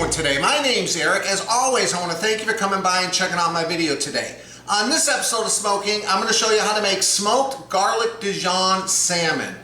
doing today? My name's Eric. As always, I want to thank you for coming by and checking out my video today. On this episode of Smo'King, I'm going to show you how to make smoked garlic Dijon salmon.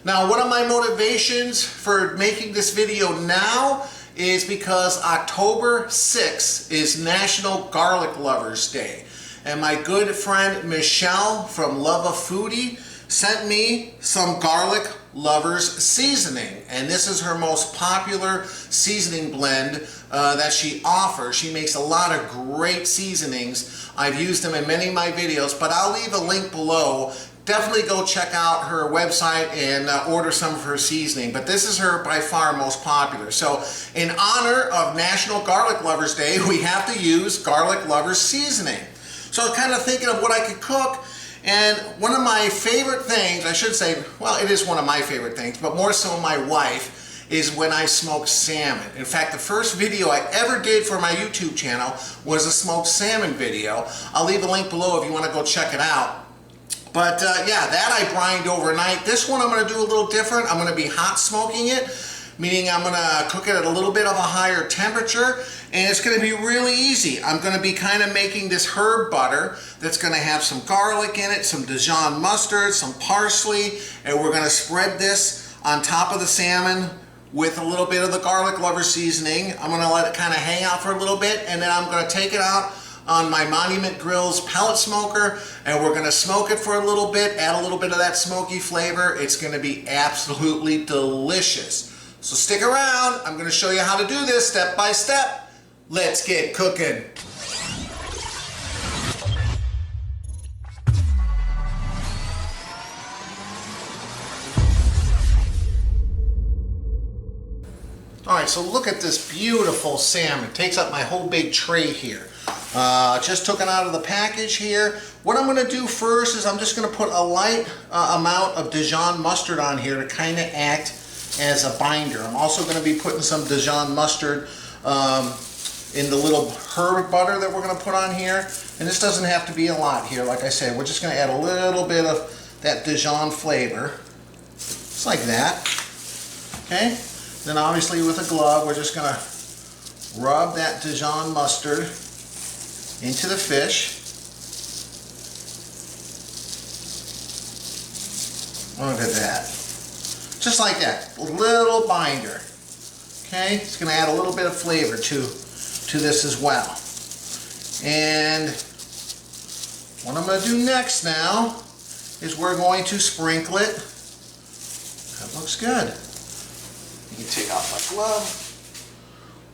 Now, one of my motivations for making this video now is because October 6th is National Garlic Lovers Day. And my good friend Michelle from Luvafoodie sent me some garlic lovers seasoning, and this is her most popular seasoning blend that she offers. She makes a lot of great seasonings. I've used them in many of my videos, but I'll leave a link below. Definitely go check out her website and order some of her seasoning, but this is her by far most popular. So in honor of National Garlic Lovers Day, we have to use garlic lovers seasoning. So I was kind of thinking of what I could cook. And one of my favorite things, I should say, well, it is one of my favorite things, but more so my wife, is when I smoke salmon. In fact, the first video I ever did for my YouTube channel was a smoked salmon video. I'll leave a link below if you want to go check it out. But yeah, that I brined overnight. This one I'm going to do a little different. I'm going to be hot smoking it, meaning I'm going to cook it at a little bit of a higher temperature, and it's going to be really easy. I'm going to be kind of making this herb butter that's going to have some garlic in it, some Dijon mustard, some parsley, and we're going to spread this on top of the salmon with a little bit of the garlic lover seasoning. I'm going to let it kind of hang out for a little bit, and then I'm going to take it out on my Monument Grill's pellet smoker, and we're going to smoke it for a little bit, add a little bit of that smoky flavor. It's going to be absolutely delicious. So stick around. I'm going to show you how to do this step by step. Let's get cooking. Alright, so look at this beautiful salmon. It takes up my whole big tray here. Just took it out of the package here. What I'm going to do first is I'm just going to put a light amount of Dijon mustard on here to kind of act as a binder. I'm also going to be putting some Dijon mustard in the little herb butter that we're going to put on here. And this doesn't have to be a lot here. Like I said, we're just going to add a little bit of that Dijon flavor. Just like that. Okay? Then obviously with a glove, we're just going to rub that Dijon mustard into the fish. Look at that. Just like that. A little binder. Okay? It's going to add a little bit of flavor to this as well. And what I'm going to do next now is we're going to sprinkle it. That looks good. You can take off my glove.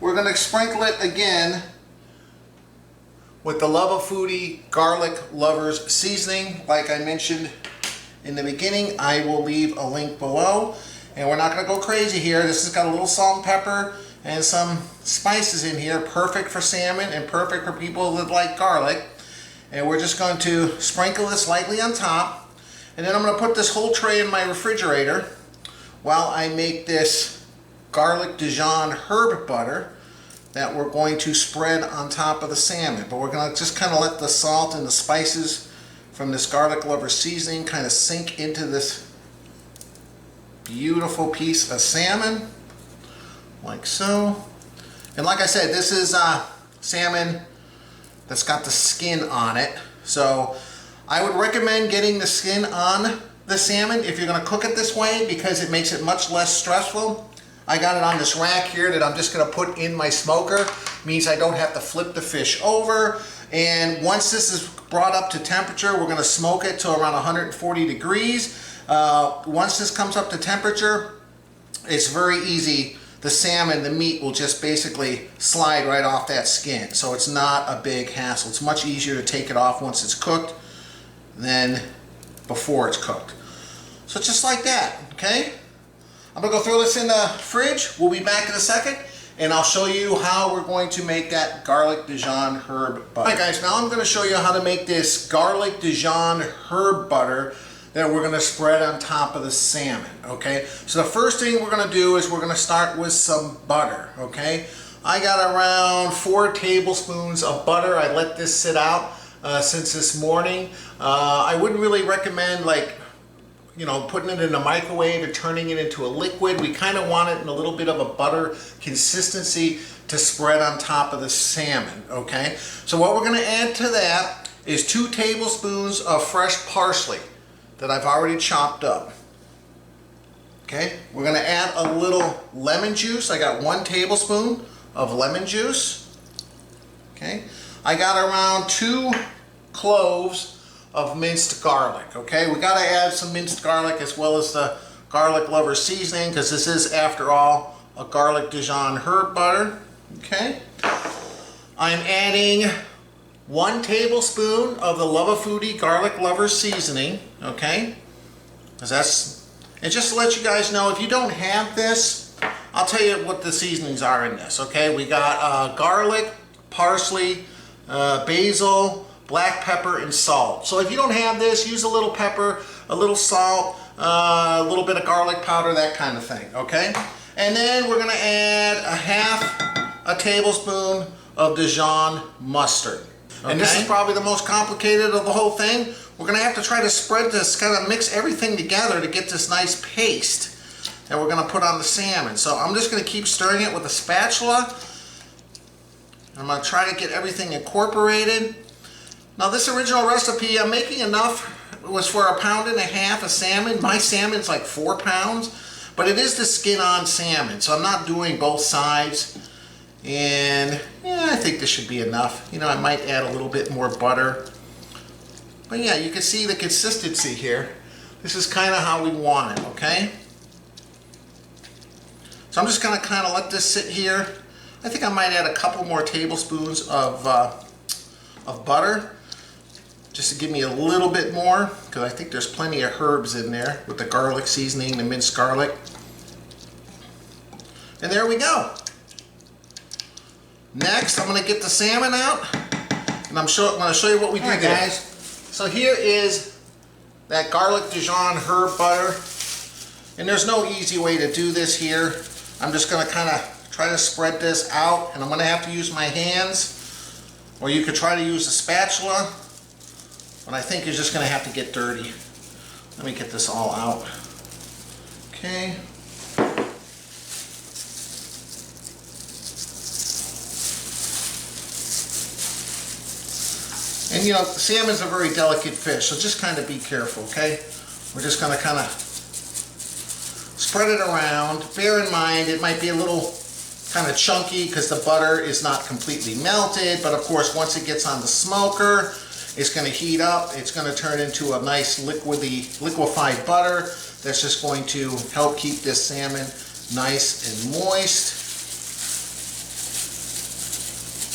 We're going to sprinkle it again with the Luvafoodie Garlic Lovers Seasoning. Like I mentioned in the beginning, I will leave a link below. And we're not going to go crazy here. This has got a little salt and pepper and some spices in here, perfect for salmon and perfect for people that like garlic. And we're just going to sprinkle this lightly on top. And then I'm going to put this whole tray in my refrigerator while I make this Garlic Dijon Herb Butter that we're going to spread on top of the salmon. But we're going to just kind of let the salt and the spices from this garlic lover seasoning kind of sink into this beautiful piece of salmon, like so. And like I said, this is salmon that's got the skin on it. So I would recommend getting the skin on the salmon if you're going to cook it this way, because it makes it much less stressful. I got it on this rack here that I'm just going to put in my smoker. Means I don't have to flip the fish over. And once this is brought up to temperature, we're going to smoke it to around 140 degrees. Once this comes up to temperature, it's very easy. The salmon, the meat will just basically slide right off that skin. So it's not a big hassle. It's much easier to take it off once it's cooked than before it's cooked. So just like that, okay? I'm going to go throw this in the fridge. We'll be back in a second, and I'll show you how we're going to make that Garlic Dijon Herb Butter. Alright guys, now I'm going to show you how to make this Garlic Dijon Herb Butter that we're going to spread on top of the salmon, okay? So the first thing we're going to do is we're going to start with some butter, okay? I got around 4 tablespoons of butter. I let this sit out since this morning. I wouldn't really recommend, like, you know, putting it in a microwave and turning it into a liquid. We kind of want it in a little bit of a butter consistency to spread on top of the salmon, okay? So what we're gonna add to that is 2 tablespoons of fresh parsley that I've already chopped up. Okay, we're gonna add a little lemon juice. I got 1 tablespoon of lemon juice. Okay, I got around 2 cloves of minced garlic. Okay, we gotta add some minced garlic as well as the garlic lover seasoning, because this is, after all, a Garlic Dijon Herb Butter. Okay, I'm adding 1 tablespoon of the Luvafoodie garlic lover seasoning. Okay, because that's, and just to let you guys know, if you don't have this, I'll tell you what the seasonings are in this. Okay, we got garlic, parsley, basil, black pepper, and salt. So if you don't have this, use a little pepper, a little salt, a little bit of garlic powder, that kind of thing. Okay, and then we're gonna add a half a tablespoon of Dijon Mustard. Okay. And this is probably the most complicated of the whole thing. We're gonna have to try to spread this, kind of mix everything together to get this nice paste that we're gonna put on the salmon. So I'm just gonna keep stirring it with a spatula. I'm gonna try to get everything incorporated. Now this original recipe, I'm making enough, it was for 1.5 pounds of salmon. My salmon's like 4 pounds, but it is the skin-on salmon, so I'm not doing both sides. And yeah, I think this should be enough. You know, I might add a little bit more butter. But yeah, you can see the consistency here. This is kind of how we want it, okay? So I'm just gonna kind of let this sit here. I think I might add a couple more tablespoons of butter, just to give me a little bit more, because I think there's plenty of herbs in there with the garlic seasoning, the minced garlic. And there we go. Next, I'm gonna get the salmon out, and I'm gonna show you what we do, guys. So here is that Garlic Dijon Herb Butter, and there's no easy way to do this here. I'm just gonna kind of try to spread this out, and I'm gonna have to use my hands, or you could try to use a spatula, but I think you're just gonna have to get dirty. Let me get this all out. Okay. And you know, salmon's a very delicate fish, so just kind of be careful, okay? We're just gonna kind of spread it around. Bear in mind, it might be a little kind of chunky because the butter is not completely melted, but of course, once it gets on the smoker, it's gonna heat up. It's gonna turn into a nice liquefied butter that's just going to help keep this salmon nice and moist.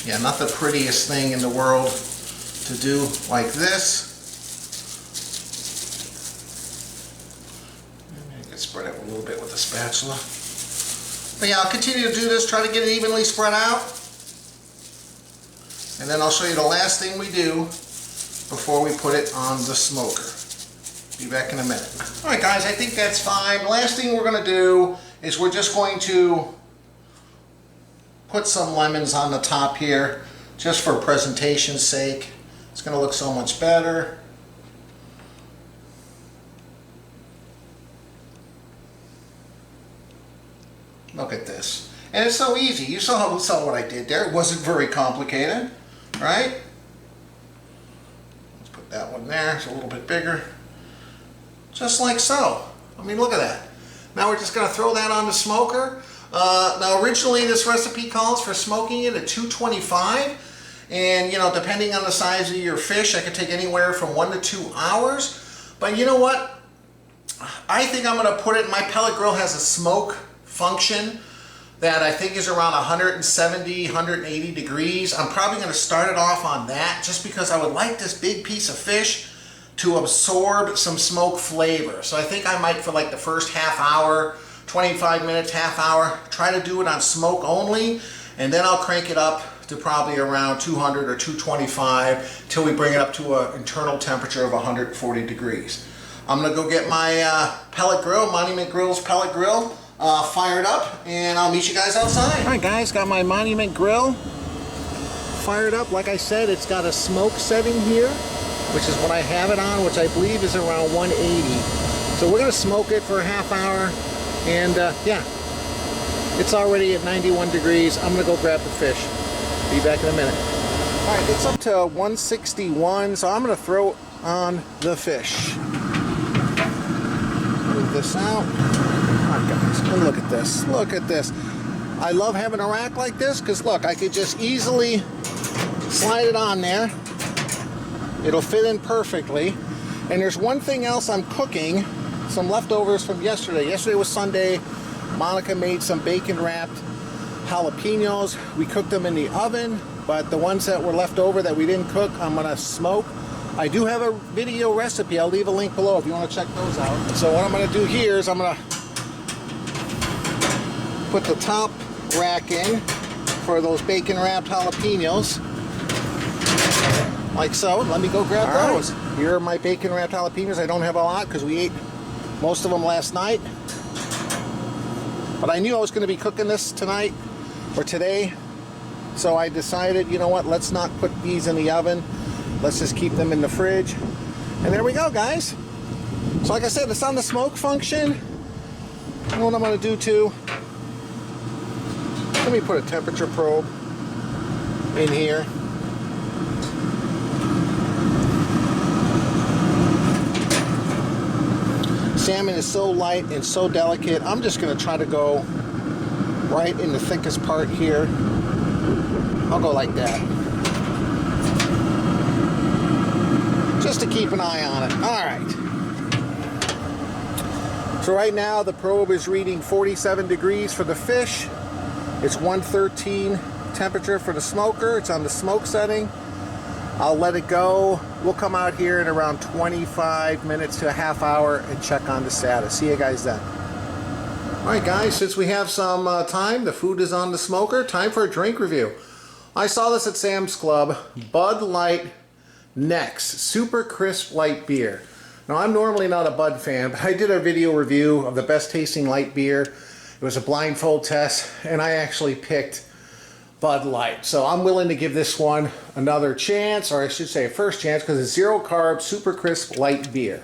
Yeah, not the prettiest thing in the world to do like this. I can spread it a little bit with a spatula. But yeah, I'll continue to do this, try to get it evenly spread out. And then I'll show you the last thing we do before we put it on the smoker. Be back in a minute. All right, guys, I think that's fine. The last thing we're gonna do is we're just going to put some lemons on the top here, just for presentation's sake. It's going to look so much better. Look at this. And it's so easy. You saw what I did there. It wasn't very complicated, right? Let's put that one there. It's a little bit bigger. Just like so. I mean, look at that. Now we're just going to throw that on the smoker. Now originally this recipe calls for smoking it at 225. And you know, depending on the size of your fish, that could take anywhere from 1 to 2 hours. But you know what? I think I'm going to put it, my pellet grill has a smoke function that I think is around 170, 180 degrees. I'm probably going to start it off on that just because I would like this big piece of fish to absorb some smoke flavor. So I think I might, for like the first half hour, 25 minutes, half hour, try to do it on smoke only, and then I'll crank it up to probably around 200 or 225 till we bring it up to an internal temperature of 140 degrees. I'm gonna go get my pellet grill, Monument Grill's pellet grill, fired up, and I'll meet you guys outside. All right, guys, got my Monument grill fired up. Like I said, it's got a smoke setting here, which is what I have it on, which I believe is around 180. So we're gonna smoke it for a half hour, and yeah, It's already at 91 degrees. I'm gonna go grab the fish. Be back in a minute. All right, it's up to 161, so I'm gonna throw on the fish. Move this out. Come on, guys, and look at this. Look at this. I love having a rack like this because look, I could just easily slide it on there. It'll fit in perfectly. And there's one thing else I'm cooking, some leftovers from yesterday. Yesterday was Sunday. Monica made some bacon wrapped jalapenos. We cooked them in the oven, but the ones that were left over that we didn't cook, I'm gonna smoke. I do have a video recipe. I'll leave a link below if you want to check those out. So what I'm gonna do here is I'm gonna put the top rack in for those bacon wrapped jalapenos. Like so. Let me go grab those. Here are my bacon wrapped jalapenos. I don't have a lot because we ate most of them last night. But I knew I was going to be cooking this tonight or today. So I decided, you know what, let's not put these in the oven. Let's just keep them in the fridge. And there we go, guys. So like I said, it's on the smoke function. And what I'm going to do too, let me put a temperature probe in here. Salmon is so light and so delicate. I'm just going to try to go right in the thickest part here. I'll go like that. Just to keep an eye on it. All right. So right now the probe is reading 47 degrees for the fish. It's 113 temperature for the smoker. It's on the smoke setting. I'll let it go. We'll come out here in around 25 minutes to a half hour and check on the status. See you guys then. Alright guys, since we have some time, the food is on the smoker, time for a drink review. I saw this at Sam's Club, Bud Light Next Super Crisp Light Beer. Now I'm normally not a Bud fan, but I did a video review of the best tasting light beer. It was a blindfold test, and I actually picked Bud Light. So I'm willing to give this one another chance, or I should say a first chance, because it's zero carb, super crisp light beer.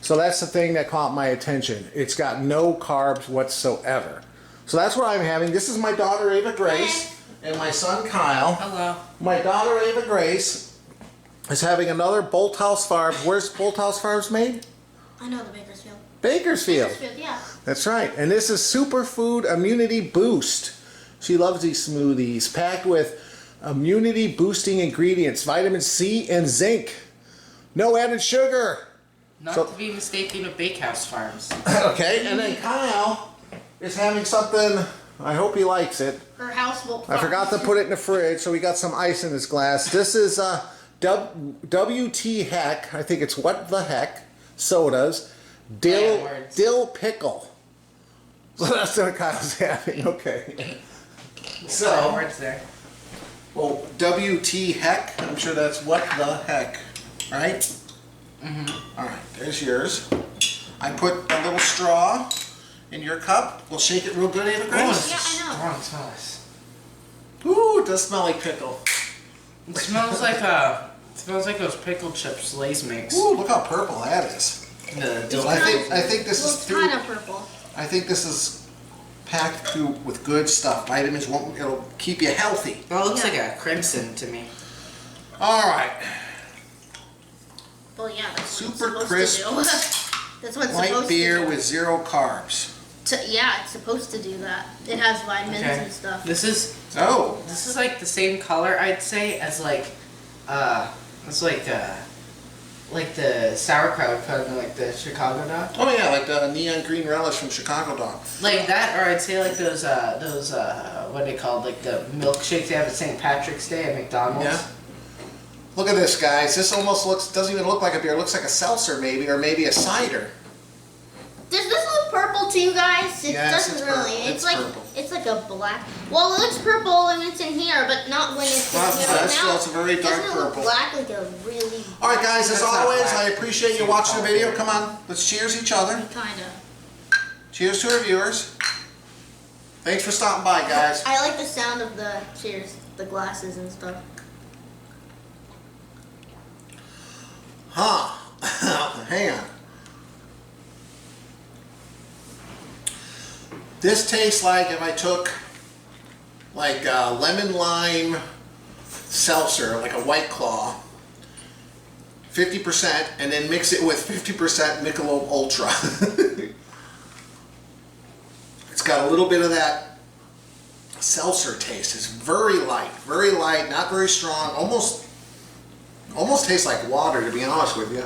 So that's the thing that caught my attention. It's got no carbs whatsoever. So that's what I'm having. This is my daughter Ava Grace and my son Kyle. Hello. My daughter Ava Grace is having another Bolthouse Farms. Where's Bolthouse Farms made? I know, the Bakersfield. Bakersfield. Bakersfield, yeah. That's right. And this is Superfood Immunity Boost. She loves these smoothies, packed with immunity boosting ingredients, vitamin C and zinc. No added sugar. Not to be mistaken with Bakehouse Farms. Okay, and then Kyle is having something, I hope he likes it. Her houseboat. I forgot to put it in the fridge, so we got some ice in this glass. This is WT Heck, I think it's What the Heck, sodas, dill pickle. So that's what Kyle's having, okay. So, words there. Well, WT Heck, I'm sure that's What the Heck, right? Mm-hmm. Alright, there's yours. I put a little straw in your cup. We'll shake it real good, Ava Grace. Yeah, I know. Strong smells. Ooh, it does smell like pickle. It smells like those pickled chips Lay's makes. Ooh, look how purple that is. The I think this is kind of purple. I think this is packed through with good stuff. Vitamins it'll keep you healthy. Well, it looks like a crimson to me. Alright. Well, yeah, that's Super what it's crisp, supposed to do. That's what it's light supposed beer to do. with zero carbs. Yeah, it's supposed to do that. It has vitamins and stuff. This is like the same color, I'd say, as it's like the sauerkraut kind of like the Chicago dog. Oh yeah, like the neon green relish from Chicago dog. Like that, or I'd say like those what are they called? Like the milkshakes they have at St. Patrick's Day at McDonald's. Yeah. Look at this, guys. This almost doesn't even look like a beer. It looks like a seltzer maybe, or maybe a cider. Does this look purple to you guys? It Yes, doesn't it's really. purple. It's like purple. it's like a black. Well, it looks purple when it's in here, but not when it's in here. Now It's a very dark doesn't it look purple. black like a really. All right, guys. As That's not always, black. I appreciate you watching the video. Come on, let's cheers each other. Kinda. Cheers to our viewers. Thanks for stopping by, guys. I like the sound of the cheers, the glasses and stuff. Huh. Hang on. This tastes like if I took like lemon lime seltzer, like a White Claw, 50%, and then mix it with 50% Michelob Ultra. It's got a little bit of that seltzer taste. It's very light, not very strong. Almost tastes like water, to be honest with you.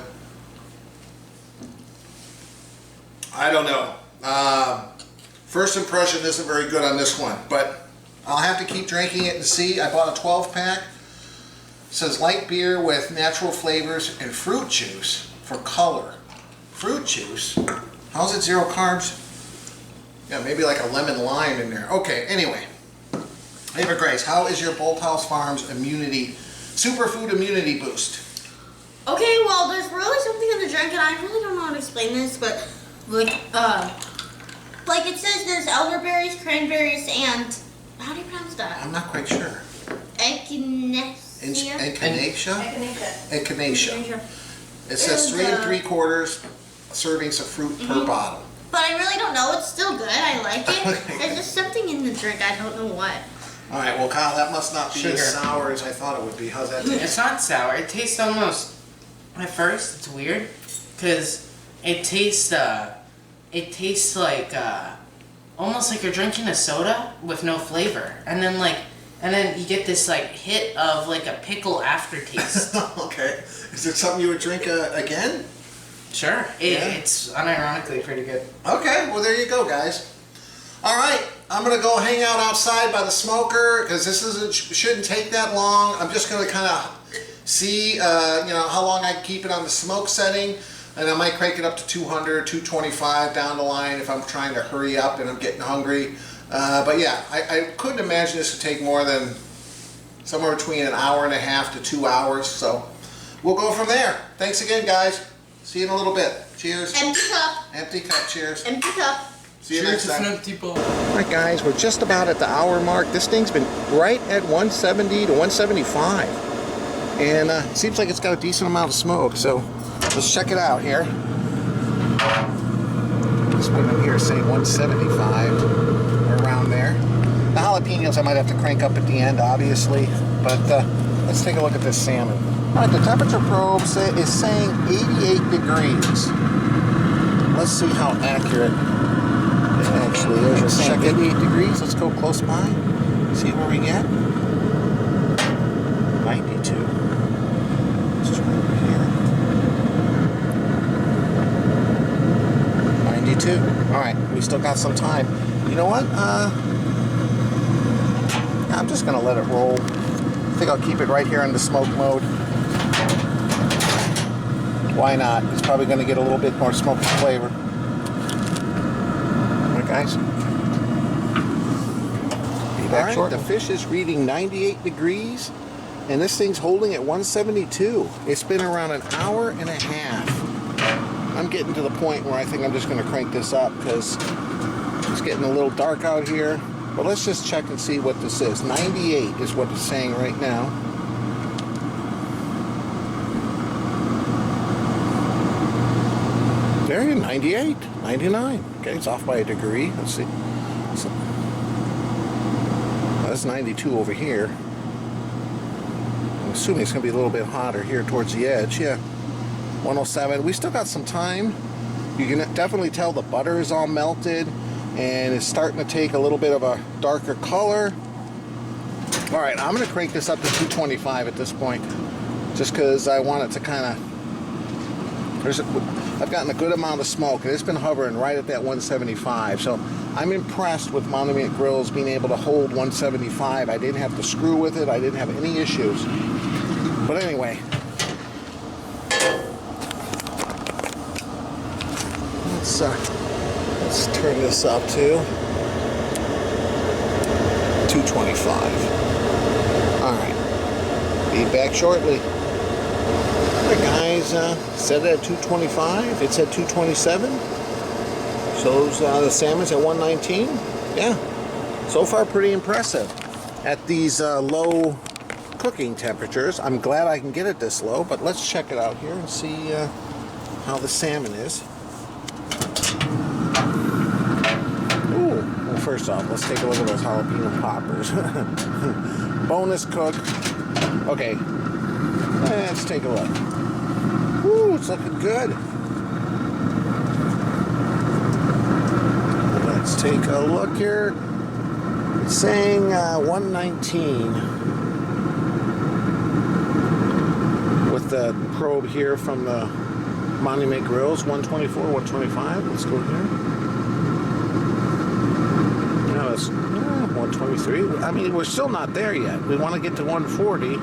I don't know. First impression isn't very good on this one, but I'll have to keep drinking it and see. I bought a 12-pack. It says light beer with natural flavors and fruit juice for color. Fruit juice? How's it 0 carbs? Yeah, maybe like a lemon lime in there. Okay, anyway. Ava Grace, how is your Bolthouse Farms superfood immunity boost? Okay, well, there's really something in the drink, and I really don't know how to explain this, but like it says there's elderberries, cranberries, and how do you pronounce that? I'm not quite sure. Echinacea. Echinacea. It says 3 3/4 servings of fruit per bottle. But I really don't know. It's still good. I like it. Okay. There's just something in the drink. I don't know what. All right, well, Kyle, that must not be Sugar. as sour as I thought it would be. How's that taste? It's not sour. It tastes almost. At first, it's weird because it tastes like almost like you're drinking a soda with no flavor, and then you get this like hit of like a pickle aftertaste. Okay, is it something you would drink again? Sure, it's unironically pretty good. Okay, well there you go, guys. All right, I'm gonna go hang out outside by the smoker because this shouldn't take that long. I'm just gonna kind of see, how long I can keep it on the smoke setting, and I might crank it up to 200, 225 down the line if I'm trying to hurry up and I'm getting hungry. But yeah, I couldn't imagine this would take more than somewhere between an hour and a half to 2 hours. So we'll go from there. Thanks again, guys. See you in a little bit. Cheers. Empty cup. Empty cup. Cheers. Empty cup. See you next time. People. All right, guys, we're just about at the hour mark. This thing's been right at 170 to 175. And it seems like it's got a decent amount of smoke, so let's check it out here. This one in here saying 175, or around there. The jalapenos I might have to crank up at the end, obviously, but let's take a look at this salmon. All right, the temperature probe is saying 88 degrees. Let's see how accurate it actually is. Let's check 88 degrees. Let's go close by. See what we get. 92. Let's try over here. 92. All right, we still got some time. You know what? I'm just gonna let it roll. I think I'll keep it right here in the smoke mode. Why not? It's probably gonna get a little bit more smoky flavor. All right, guys. Be back shortly. The fish is reading 98 degrees, and this thing's holding at 172. It's been around an hour and a half. I'm getting to the point where I think I'm just gonna crank this up because it's getting a little dark out here. But let's just check and see what this is. 98 is what it's saying right now. There, 98, 99. Okay, it's off by a degree. Let's see. So, that's 92 over here. I'm assuming it's going to be a little bit hotter here towards the edge. Yeah, 107. We still got some time. You can definitely tell the butter is all melted, and it's starting to take a little bit of a darker color. All right, I'm going to crank this up to 225 at this point, just because I want it to kind of... I've gotten a good amount of smoke, and it's been hovering right at that 175. So I'm impressed with Monument Grills being able to hold 175. I didn't have to screw with it. I didn't have any issues. But anyway, let's turn this up to 225. All right, be back shortly. All right, guys, set it at 225. It's at 227. Shows the salmon's at 119. Yeah, so far pretty impressive at these low cooking temperatures. I'm glad I can get it this low, but let's check it out here and see how the salmon is. Ooh, First off, let's take a look at those jalapeno poppers. Bonus cook. Okay, let's take a look. Woo, it's looking good. Let's take a look here. It's saying 119 with the probe here from the Monument Grills. 124, 125. Let's go here. Now it's 123. I mean, we're still not there yet. We want to get to 140.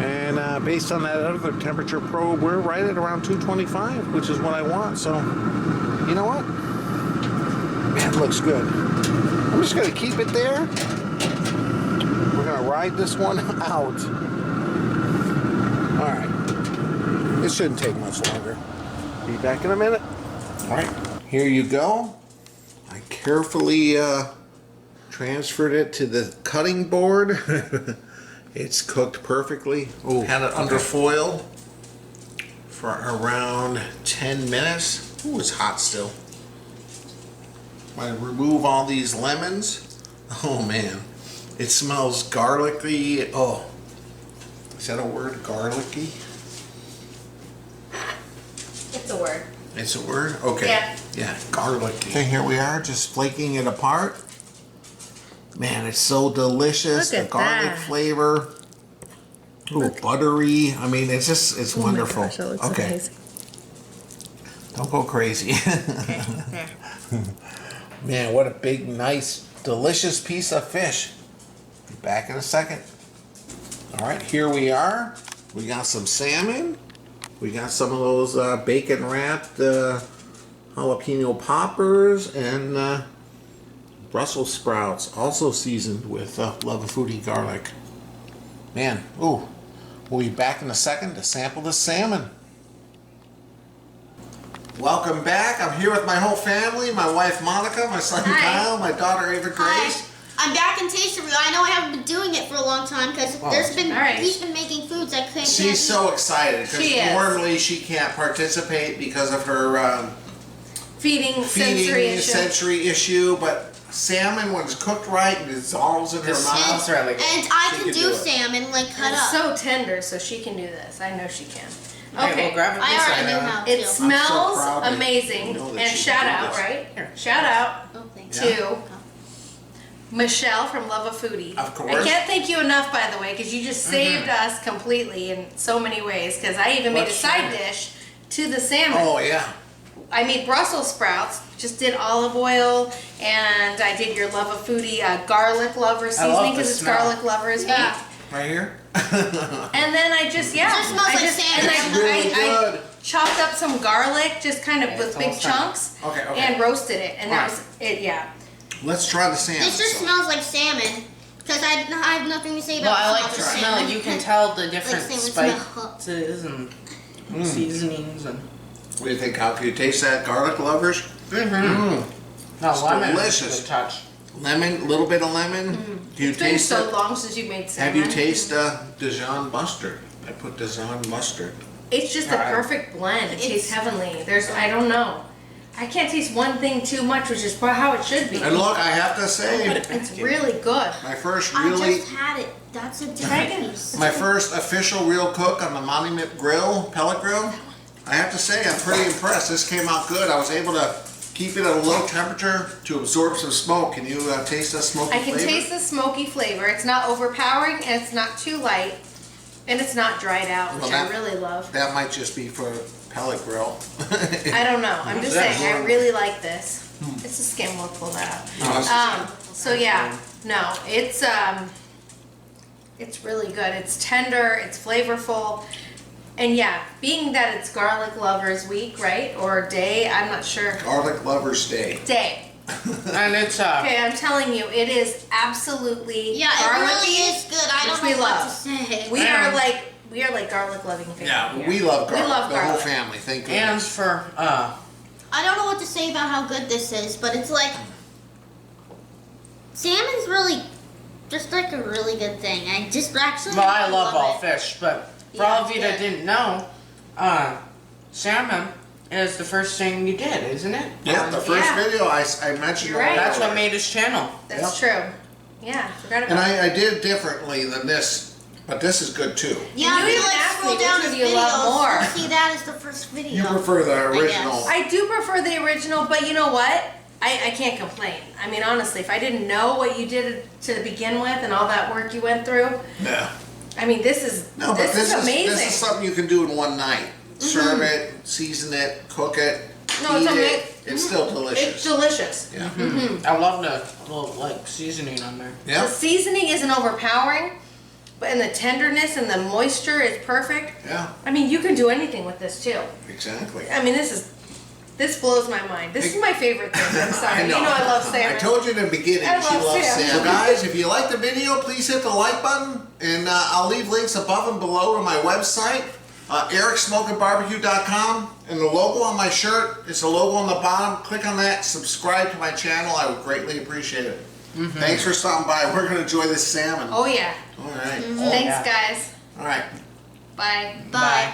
And based on that other temperature probe, we're right at around 225, which is what I want. So, you know what? Man, it looks good. I'm just going to keep it there. We're going to ride this one out. All right. It shouldn't take much longer. Be back in a minute. All right. Here you go. I carefully transferred it to the cutting board. It's cooked perfectly. Ooh, had it under foil for around 10 minutes. Ooh, it's hot still. I remove all these lemons. Oh man, it smells garlicky. Oh, is that a word? Garlicky? It's a word. It's a word? Okay. Yeah. Yeah, garlicky. Okay, here we are, just flaking it apart. Man, it's so delicious. Look at the garlic that. flavor. Ooh, buttery. I mean, it's just, it's Oh wonderful. my gosh, that looks okay. amazing. Don't go crazy. Okay, there. Man, what a big, nice, delicious piece of fish. Be back in a second. All right, here we are. We got some salmon. We got some of those bacon wrapped jalapeno poppers and Brussels sprouts, also seasoned with Luvafoodie garlic. Man, ooh, we'll be back in a second to sample the salmon. Welcome back. I'm here with my whole family, my wife Monica, my son Hi. Kyle, my daughter Ava Grace. Hi. I'm back in Taste Review. I know I haven't been doing it for a long time because Oh. he's been making foods I couldn't. She's so excited because She is. normally she can't participate because of her Feeding feeding sensory issue, but salmon, when it's cooked right and dissolves in her This mouth. smells really good. And I She can can do do it. salmon like cut It's up. so tender, so she can do this. I know she can. Okay, Okay, we'll grab a I piece already right knew now. how to. it smells proud that amazing. you know that And she shout can do out, this. right? Here, shout out Oh, thanks. Yeah. to Michelle from Luvafoodie. Of course. I can't thank you enough, by the way, because you just saved us completely in so many ways. Because I even made a Let's side try it. dish to the salmon. Oh yeah. I made Brussels sprouts, just did olive oil, and I did your Luvafoodie garlic lover love seasoning the because it's smell. garlic lovers Yeah. week. Right here. And then I just, yeah. It just smells I like just, salmon. and It's really I good. chopped up some garlic, just kind of Okay, with it's big almost done. chunks, Okay, okay. and roasted it. And that Alright. was it, yeah. Let's try the salmon. This just so. smells like salmon because I have nothing to say Well, about I like the the salmon. smell. You can tell the different salmon spices and seasonings and. What do you think, Kyle? Can you taste that garlic, lovers? No, It's lemon. delicious. Good touch. Lemon, little bit of lemon. Do you It's been taste so it? long since you made salmon. Have you tasted Dijon Mustard? I put Dijon Mustard. It's just the Alright. perfect blend. It It's- tastes heavenly. I don't know. I can't taste one thing too much, which is how it should be. And look, I have to say, It's really good. my first I really, just had it. That's a Try different again. piece. my first official real cook on the Monument Grill, pellet grill. I have to say, I'm pretty impressed. This came out good. I was able to keep it at a low temperature to absorb some smoke. Can you taste the smoky I can flavor? taste the smoky flavor. It's not overpowering, and it's not too light, and it's not dried out, which Well, I that- really love. That might just be for pellet grill. I don't know. I'm just That's saying, I one. really like this. It's a skim. We'll pull that No, it's- out. So yeah, no, it's really good. It's tender. It's flavorful. And yeah, being that it's Garlic Lovers Week, right? Or day, I'm not sure. Garlic Lover's Day. Day. And it's Okay, I'm telling you, it is absolutely Yeah, it garlicky. really is good. I which don't we know what love. to say. We are like garlic loving family. Yeah, here. we love garlic. We love the whole garlic. family. Thank and goodness. for I don't know what to say about how good this is, but it's like salmon's really just like a really good thing. I just actually well, I love all it. fish, but for Yeah, all of you that yeah. didn't know, salmon is the first thing you did, isn't it? Yeah, the first Yeah. video I mentioned. You're right. That's what made his channel. That's true. Yeah, forgot about And that. I did differently than this, but this is good too. Yeah, You if you even like asked scroll me down which his one you love videos, more. you'll see that as the first video. You prefer the original. guess. I do prefer the original, but you know what? I can't complain. I mean, honestly, if I didn't know what you did to begin with and all that work you went through, Yeah. I mean, this is No, but this is amazing. this is something you can do in one night. Serve it, season it, cook it, No, it's eat ama- it. It's still delicious. It's delicious. Yeah. I love the little like seasoning on there. Yeah. The seasoning isn't overpowering, but and the tenderness and the moisture is perfect. Yeah. I mean, you can do anything with this too. Exactly. I mean, this blows my mind. This is my favorite thing. I'm sorry. I know. You know I love salmon. I told you in the beginning I she love loves salmon. salmon. So guys, if you like the video, please hit the like button, and I'll leave links above and below to my website, ericsmokingbbq.com, and the logo on my shirt is the logo on the bottom. Click on that, subscribe to my channel. I would greatly appreciate it. Thanks for stopping by. We're going to enjoy this salmon. Oh yeah. All right. Thanks, guys. All right. Bye. Bye.